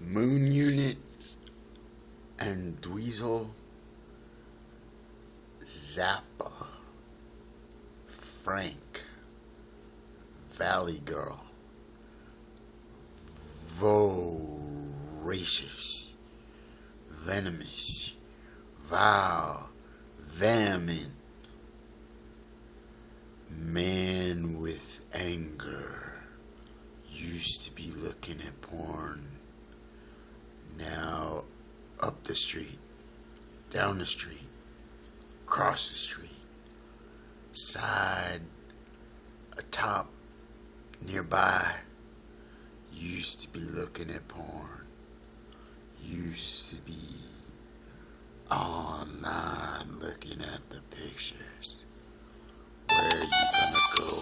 Moon Unit and Dweezil, Zappa, Frank, Valley Girl, Voracious, Venomous, Vile, Vehement, Man with Anger, used to be looking at porn, now up the street, down the street, across the street, side, atop, nearby, used to be looking at porn, used to be online looking at the pictures. Where are you gonna go?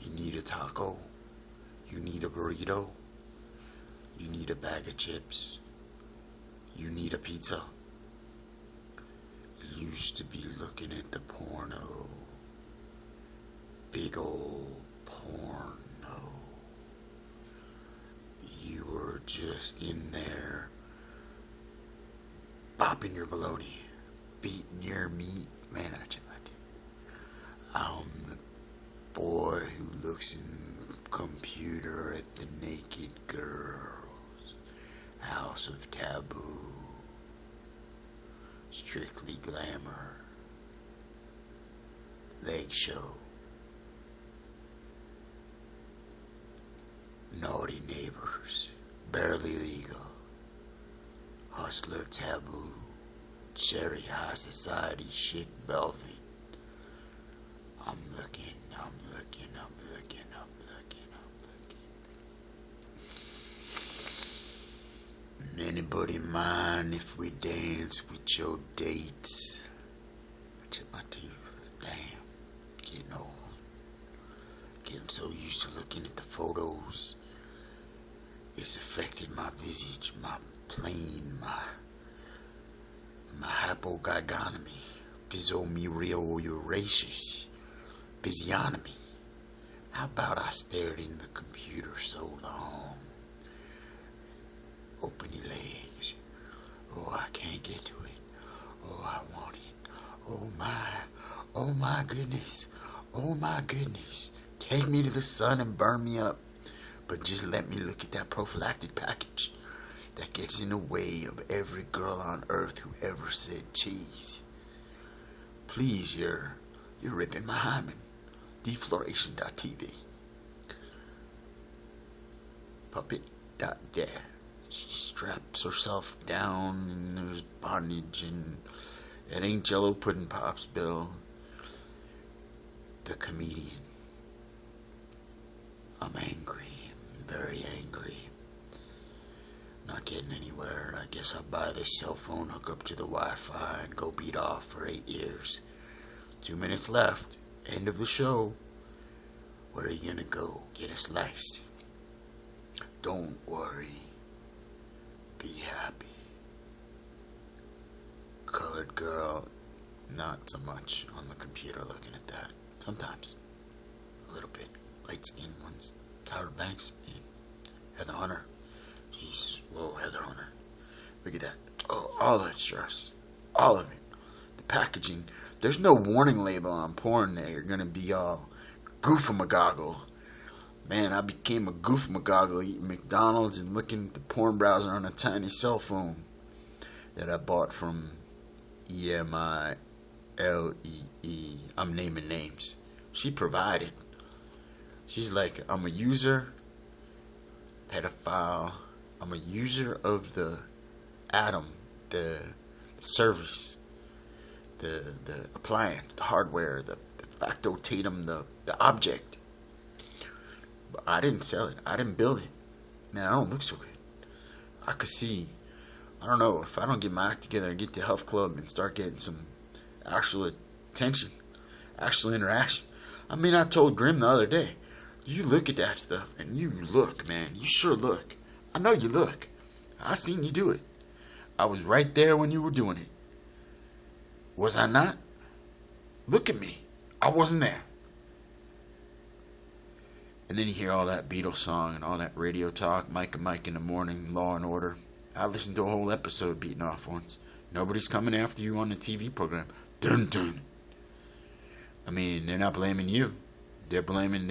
You need a taco? You need a burrito? You need a bag of chips? You need a pizza? You used to be looking at the porno. Big old porno. You were just in there bopping your baloney, beating your meat. Man, I tell you, I'm the boy who looks in the computer at the naked girls. House of Taboo. Strictly Glamour. Leg Show. Naughty Neighbors. Barely Legal. Hustler Taboo. Cherry High Society Chic Velvet. I'm looking. Anybody mind if we dance with your dates? I chip my teeth. Damn. Getting old. Getting so used to looking at the photos. It's affected my visage, my plane, my hypogygonomy, physiomeriouraceous, physiognomy. How about I stared in the computer so long? Open your legs. Oh, I can't get to it. Oh, I want it. Oh my goodness. Oh my goodness. Take me to the sun and burn me up. But just let me look at that prophylactic package that gets in the way of every girl on earth who ever said cheese. Please, you're ripping my hymen. Defloration.tv. Puppet.death. She straps herself down and there's bondage and it ain't Jello pudding pops, Bill. The comedian. I'm angry. I'm very angry. Not getting anywhere. I guess I'll buy this cell phone, hook up to the Wi-Fi and go beat off for 8 years. 2 minutes left. End of the show. Where are you gonna go? Get a slice. Don't worry. Be happy. Colored girl, not so much on the computer looking at that. Sometimes. A little bit. Light skinned ones. Tyra Banks. Man. Heather Hunter. Jeez. Whoa, Heather Hunter. Look at that. Oh, all that stress. All of it. The packaging. There's no warning label on porn that you're gonna be all goofamagoggle. Man, I became a goofamagoggle eating McDonald's and looking at the porn browser on a tiny cell phone that I bought from EMILEE. I'm naming names. She provided. She's like, I'm a user, pedophile. I'm a user of the atom, the service, the appliance, the hardware, the factotatum, the object. But I didn't sell it. I didn't build it. Man, I don't look so good. I could see, I don't know, if I don't get my act together and get to health club and start getting some actual attention, actual interaction. I mean, I told Grim the other day, you look at that stuff and you look, man. You sure look. I know you look. I seen you do it. I was right there when you were doing it. Was I not? Look at me. I wasn't there. And then you hear all that Beatles song and all that radio talk, Mike and Mike in the morning, Law and Order. I listened to a whole episode beating off once. Nobody's coming after you on the TV program. Dun dun. I mean, they're not blaming you. They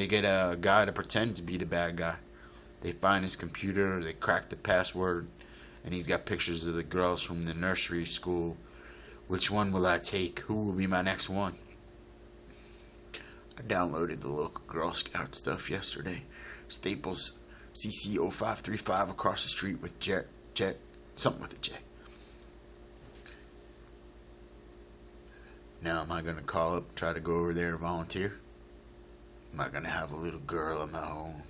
get a guy to pretend to be the bad guy. They find his computer, they crack the password, and he's got pictures of the girls from the nursery school. Which one will I take? Who will be my next one? I downloaded the local Girl Scout stuff yesterday. Staples CC 0535 across the street with Jet, something with a J. Now, am I going to call up, try to go over there and volunteer? Am I going to have a little girl of my own?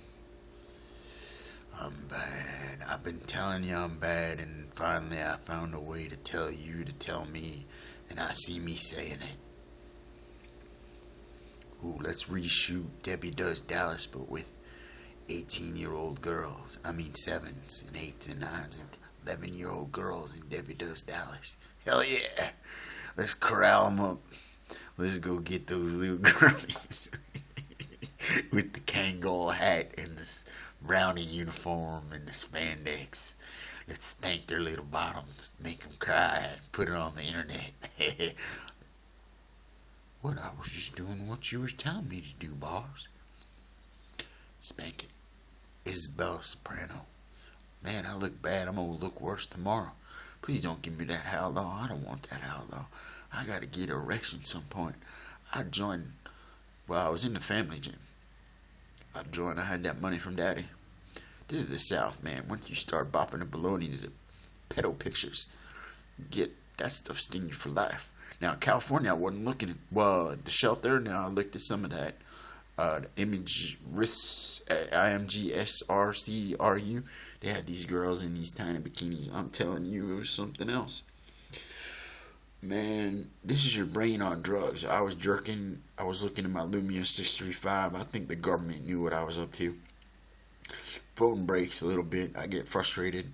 I'm bad. I've been telling you I'm bad, and finally I found a way to tell you to tell me, and I see me saying it. Ooh, let's reshoot Debbie Does Dallas, but with 18-year-old girls. I mean 7s and 8s and 9s and 11-year-old girls in Debbie Does Dallas. Hell yeah. Let's corral them up. Let's go get those little girlies with the Kangol hat and the brownie uniform and the spandex. Let's spank their little bottoms, make them cry, and put it on the internet. What? I was just doing what you was telling me to do, boss. Spank it. Isabel Soprano. Man, I look bad. I'm gonna look worse tomorrow. Please don't give me that outlaw. I don't want that outlaw. I gotta get an erection some point. I was in the family gym. I had that money from Daddy. This is the South, man. Once you start bopping the baloney to the pedo pictures, get that stuff sting you for life. Now, California, I wasn't looking at, the shelter. Now, I looked at some of that. The image, IMGSRCRU. They had these girls in these tiny bikinis. I'm telling you, it was something else. Man, this is your brain on drugs. I was jerking. I was looking at my Lumia 635. I think the government knew what I was up to. Phone breaks a little bit. I get frustrated.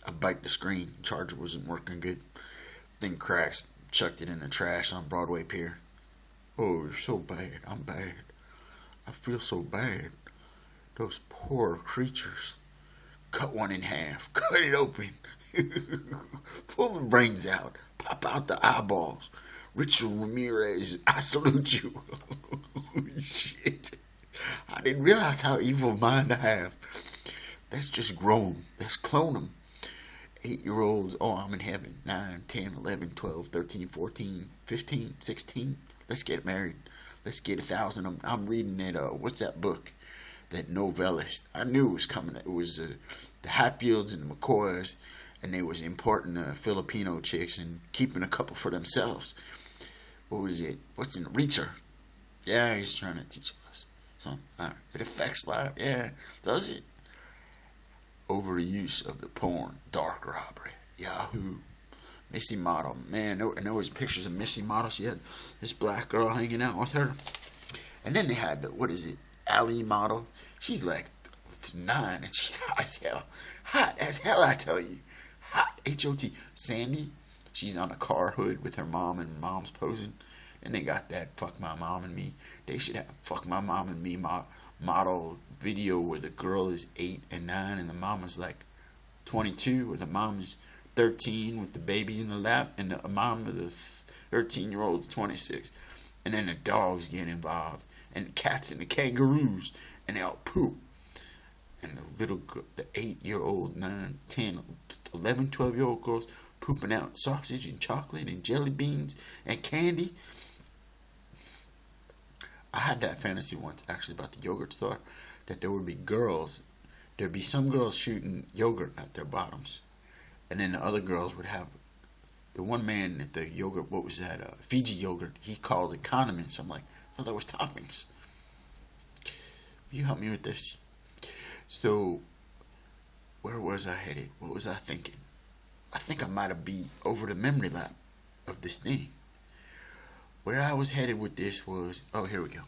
I bite the screen. Charger wasn't working good. Thing cracks. Chucked it in the trash on Broadway Pier. Oh, you're so bad. I'm bad. I feel so bad. Those poor creatures. Cut one in half. Cut it open. Pull the brains out. Pop out the eyeballs. Richard Ramirez, I salute you. Holy shit. I didn't realize how evil a mind I have. Let's just grow them. Let's clone them. 8-year-olds, oh, I'm in heaven. 9, 10, 11, 12, 13, 14, 15, 16. Let's get married. Let's get 1,000. I'm reading it. What's that book? That novellist. I knew it was coming. It was the Hatfields and the McCoys, and they was importing Filipino chicks and keeping a couple for themselves. What was it? What's in the Reacher? Yeah, he's trying to teach us something. It affects life. Yeah, does it? Overuse of the porn, dark robbery, Yahoo, Missy Model. Man, and there was pictures of Missy Model. She had this black girl hanging out with her. And then they had Ali Model. She's like 9 and she's hot as hell. Hot as hell, I tell you. Hot, H-O-T. Sandy, she's on a car hood with her mom, and mom's posing. And they got that fuck my mom and me. They should have fuck my mom and me model video where the girl is 8 and 9 and the mom is like 22, or the mom is 13 with the baby in the lap, and the mom of the 13-year-old is 26. And then the dogs get involved, and the cats and the kangaroos, and they all poop. And the little girl, the 8-year-old, 9, 10, 11, 12-year-old girls pooping out sausage and chocolate and jelly beans and candy. I had that fantasy once, actually, about the yogurt store, that there would be girls, there'd be some girls shooting yogurt at their bottoms, and then the other girls would have, the one man at the yogurt, what was that, Fiji yogurt, he called it condiments. I'm like, I thought that was toppings. Will you help me with this? So, where was I headed? What was I thinking? I think I might have been over the memory lap of this thing. Where I was headed with this was, oh, here we go.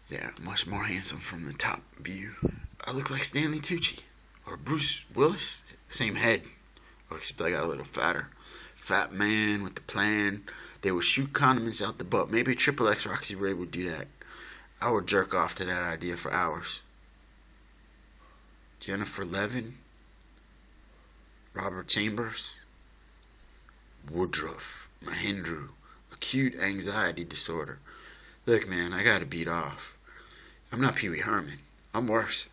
Yeah, much more handsome from the top view. I look like Stanley Tucci or Bruce Willis. Same head, except I got a little fatter. Fat man with the plan. They would shoot condiments out the butt. Maybe Triple X Roxy Ray would do that. I would jerk off to that idea for hours. Jennifer Levin, Robert Chambers, Woodruff, Mahindra, acute anxiety disorder. Look, man, I gotta beat off. I'm not Pee Wee Herman. I'm worse.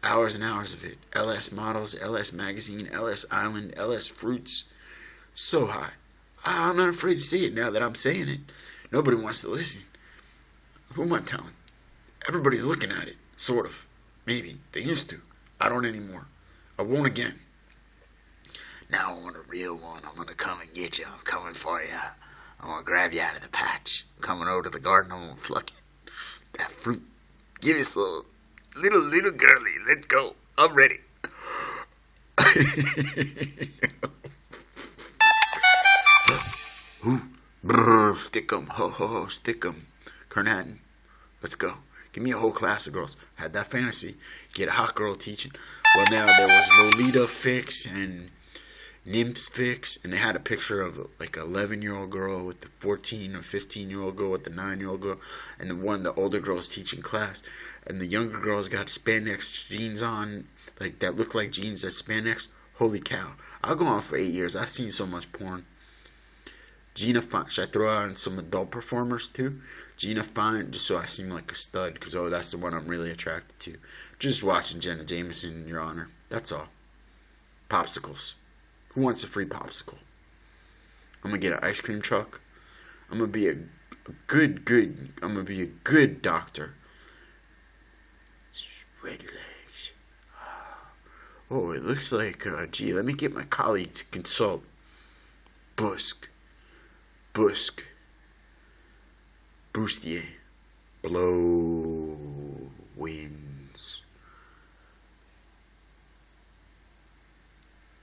Hours and hours of it. LS Models, LS Magazine, LS Island, LS Fruits. So high. I'm not afraid to say it now that I'm saying it. Nobody wants to listen. Who am I telling? Everybody's looking at it. Sort of. Maybe. They used to. I don't anymore. I won't again. Now I want a real one. I'm gonna come and get you. I'm coming for you. I'm gonna grab you out of the patch. I'm coming over to the garden. I'm gonna pluck it. That fruit. Give me some. Little girly. Let's go. I'm ready. Ooh. Brr, stick 'em. Ho, ho, ho. Stick 'em. Carnatton. Let's go. Give me a whole class of girls. Had that fantasy. Get a hot girl teaching. Well, now there was Lolita Fix and Nymphs Fix, and they had a picture of like an 11-year-old girl with the 14 or 15-year-old girl with the 9-year-old girl, and the older girl's teaching class, and the younger girls got spandex jeans on, like that look like jeans that's spandex. Holy cow! I'll go on for 8 years. I've seen so much porn. Gina Fine. Should I throw on some adult performers too? Gina Fine, just so I seem like a stud, because that's the one I'm really attracted to. Just watching Jenna Jameson, Your Honor. That's all. Popsicles. Who wants a free popsicle? I'm gonna get an ice cream truck. I'm gonna be I'm gonna be a good doctor. Red legs. Oh, it looks like, gee, let me get my colleague to consult. Busk. Bustier. Blow. Wind.